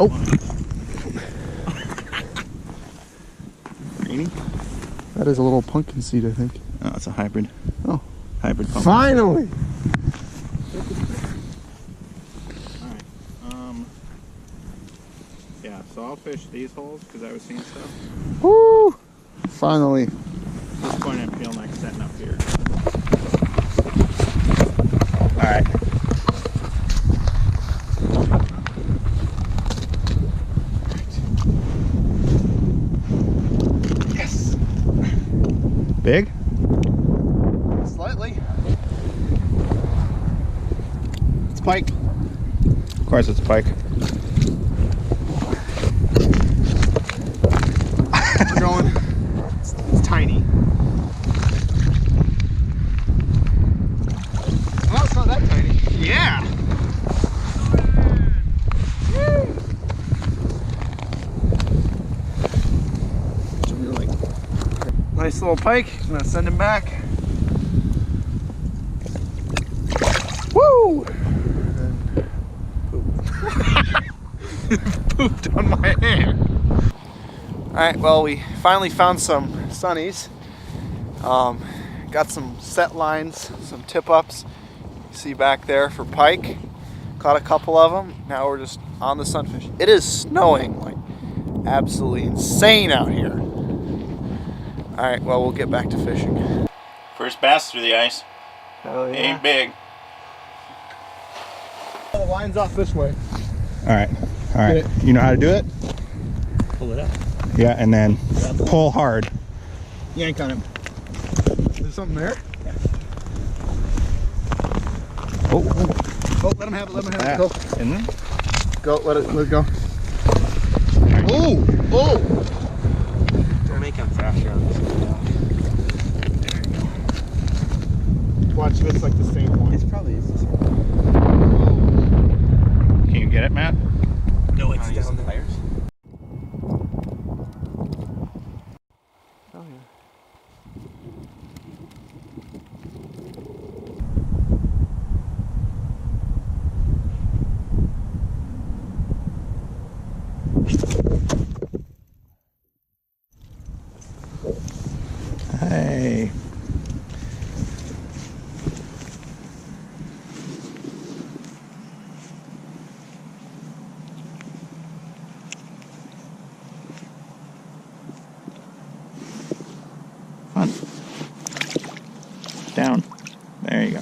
Oh. Greeny? That is a little pumpkin seed, I think. Oh, it's a hybrid. Oh. Hybrid pumpkin. Finally! Alright. Yeah, so I'll fish these holes because I was seeing stuff. Woo! Finally. At this point, I'm feeling like setting up here. Alright. Yes! Big? Slightly. It's pike. Of course it's a pike. We're going. It's tiny. Oh, it's not that tiny. Yeah! Nice little pike. I'm gonna send him back. Woo! Pooped on my hand. Alright, well, we finally found some sunnies. Got some set lines, some tip ups. You see back there for pike. Caught a couple of them. Now we're just on the sunfish. It is snowing like absolutely insane out here. Alright, well, we'll get back to fishing. First bass through the ice. Hell yeah. Ain't big. The line's off this way. Alright. Alright. You know how to do it? Pull it up. Yeah, and then pull hard. Yank on him. Is there something there? Yeah. Oh, let him have it, let him have it. Go. In there? Go, let it go. Oh! Oh! Gonna make him faster on this one. Watch if it's like the same one. It's probably the same. Can you get it, Matt? No, it's down the pliers. Oh yeah. Hey. Fun. Down. There you go.